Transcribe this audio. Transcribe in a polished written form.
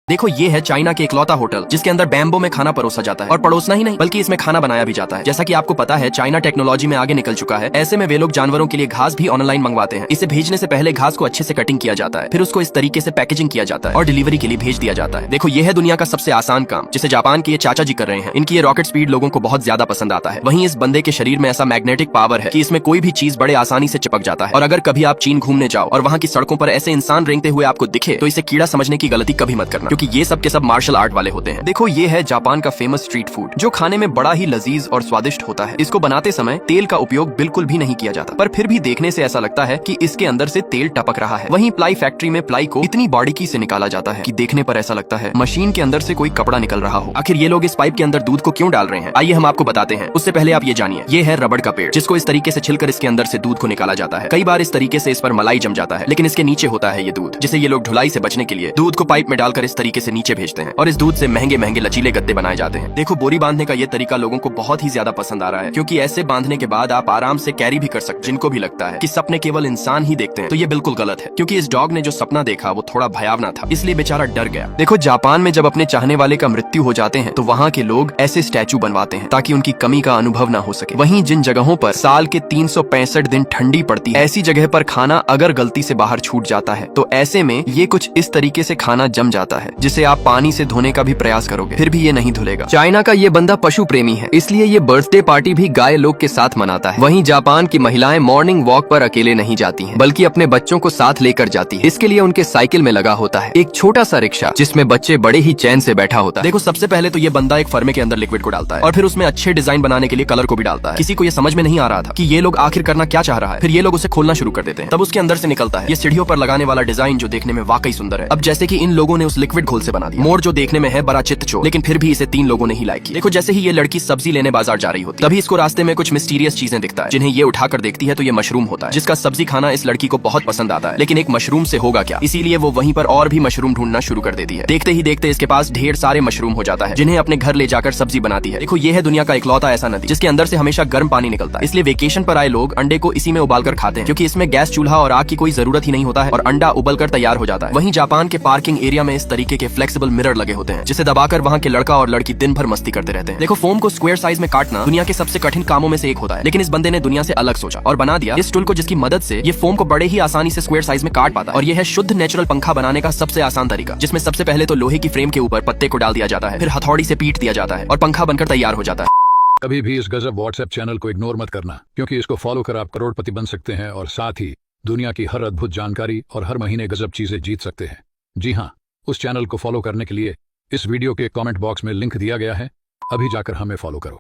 देखो ये है चाइना के इकलौता होटल जिसके अंदर बैम्बो में खाना परोसा जाता है और परोसना ही नहीं बल्कि इसमें खाना बनाया भी जाता है। जैसा कि आपको पता है चाइना टेक्नोलॉजी में आगे निकल चुका है। ऐसे में वे लोग जानवरों के लिए घास भी ऑनलाइन मंगवाते हैं। इसे भेजने से पहले घास को अच्छे से कटिंग किया जाता है, फिर उसको इस तरीके से पैकेजिंग किया जाता है और डिलीवरी के लिए भेज दिया जाता है। देखो ये है दुनिया का सबसे आसान काम जिसे जापान के ये चाचा जी कर रहे हैं। इनकी ये रॉकेट स्पीड लोगों को बहुत ज्यादा पसंद आता है। वहीं इस बंदे के शरीर में ऐसा मैग्नेटिक पावर है कि इसमें कोई भी चीज बड़े आसानी से चिपक जाता है। और अगर कभी आप चीन घूमने जाओ और वहाँ की सड़कों पर ऐसे इंसान रेंगते हुए आपको दिखे तो इसे कीड़ा समझने की गलती कभी मत करना, क्योंकि ये सब के सब मार्शल आर्ट वाले होते हैं। देखो ये है जापान का फेमस स्ट्रीट फूड जो खाने में बड़ा ही लजीज और स्वादिष्ट होता है। इसको बनाते समय तेल का उपयोग बिल्कुल भी नहीं किया जाता, पर फिर भी देखने से ऐसा लगता है कि इसके अंदर से तेल टपक रहा है। वहीं प्लाई फैक्ट्री में प्लाई को इतनी बारीकी से निकाला जाता है कि देखने पर ऐसा लगता है मशीन के अंदर से कोई कपड़ा निकल रहा हो। आखिर ये लोग इस पाइप के अंदर दूध को क्यों डाल रहे हैं, आइए हम आपको बताते हैं। उससे पहले आप ये जानिए, ये है रबड़ का पेड़ जिसको इस तरीके से छिलकर इसके अंदर से दूध को निकाला जाता है। कई बार इस तरीके से इस पर मलाई जम जाता है, लेकिन इसके नीचे होता है ये दूध, जिसे ये लोग ढुलाई से बचने के लिए दूध को पाइप में डालकर इस तरीके से नीचे भेजते हैं और इस दूध से महंगे महंगे लचीले गद्दे बनाए जाते हैं। देखो बोरी बांधने का ये तरीका लोगों को बहुत ही ज्यादा पसंद आ रहा है, क्योंकि ऐसे बांधने के बाद आप आराम से कैरी भी कर सकते हैं। जिनको भी लगता है कि सपने केवल इंसान ही देखते हैं तो ये बिल्कुल गलत है, क्योंकि इस डॉग ने जो सपना देखा वो थोड़ा भयावना था, इसलिए बेचारा डर गया। देखो जापान में जब अपने चाहने वाले का मृत्यु हो जाते हैं तो वहाँ के लोग ऐसे स्टैचू बनवाते हैं ताकि उनकी कमी का अनुभव ना हो सके। वहीं जिन जगहों पर साल के 365 दिन ठंडी पड़ती है, ऐसी जगह पर खाना अगर गलती से बाहर छूट जाता है तो ऐसे में ये कुछ इस तरीके से खाना जम जाता है जिसे आप पानी से धोने का भी प्रयास करोगे फिर भी ये नहीं धुलेगा। चाइना का ये बंदा पशु प्रेमी है, इसलिए ये बर्थडे पार्टी भी गाय लोग के साथ मनाता है। वहीं जापान की महिलाएं मॉर्निंग वॉक पर अकेले नहीं जाती हैं, बल्कि अपने बच्चों को साथ लेकर जाती है। इसके लिए उनके साइकिल में लगा होता है एक छोटा सा रिक्शा जिसमें बच्चे बड़े ही चैन से बैठा होता है। देखो सबसे पहले तो ये बंदा एक फर्मे के अंदर लिक्विड को डालता है और फिर उसमें अच्छे डिजाइन बनाने के लिए कलर को भी डालता है। किसी को ये समझ में नहीं आ रहा था कि ये लोग आखिर करना क्या चाह रहा है। फिर ये लोग उसे खोलना शुरू कर देते हैं, तब उसके अंदर से निकलता है ये सीढ़ियों पर लगाने वाला डिजाइन जो देखने में वाकई सुंदर है। अब जैसे कि इन लोगों ने उस लिक्विड घोल से बना दिया मोड़ जो देखने में है बड़ा चित्तचोर, लेकिन फिर भी इसे 3 लोगों ने ही लाइक किया। देखो जैसे ही ये लड़की सब्जी लेने बाजार जा रही होती है तभी इसको रास्ते में कुछ मिस्टीरियस चीजें दिखता है, जिन्हें ये उठाकर देखती है तो ये मशरूम होता है, जिसका सब्जी खाना इस लड़की को बहुत पसंद आता है। लेकिन एक मशरूम से होगा क्या, इसीलिए वो वहीं पर और भी मशरूम ढूंढना शुरू कर देती है। देखते ही देखते इसके पास ढेर सारे मशरूम हो जाता है, जिन्हें अपने घर ले जाकर सब्जी बनाती है। देखो ये है दुनिया का इकलौता ऐसा नदी जिसके अंदर से हमेशा गर्म पानी निकलता है, इसलिए वेकेशन पर आए लोग अंडे को इसी में उबालकर खाते हैं, क्योंकि इसमें गैस चूल्हा और आग की कोई जरूरत ही नहीं होता है और अंडा उबलकर तैयार हो जाता है। वहीं जापान के पार्किंग एरिया में इस तरीके के फ्लेक्सिबल मिरर लगे होते हैं, जिसे दबाकर वहाँ के लड़का और लड़की दिन भर मस्ती करते रहते हैं। देखो फोम को स्क्वायर साइज में काटना दुनिया के सबसे कठिन कामों में से एक होता है, लेकिन इस बंदे ने दुनिया से अलग सोचा और बना दिया इस टूल को, जिसकी मदद से ये फोम को बड़े ही आसानी से स्क्वायर साइज में काट पाता है। और ये है शुद्ध नेचुरल पंखा बनाने का सबसे आसान तरीका, जिसमें सबसे पहले तो लोहे की फ्रेम के ऊपर पत्ते को डाल दिया जाता है, फिर हथौड़ी से पीट दिया जाता है और पंखा बनकर तैयार हो जाता है। कभी भी इस गजब व्हाट्सएप चैनल को इग्नोर मत करना, क्योंकि इसको फॉलो कर आप करोड़पति बन सकते हैं और साथ ही दुनिया की हर अद्भुत जानकारी और हर महीने गजब चीजें जीत सकते हैं। जी हाँ, उस चैनल को फॉलो करने के लिए इस वीडियो के कमेंट बॉक्स में लिंक दिया गया है, अभी जाकर हमें फॉलो करो।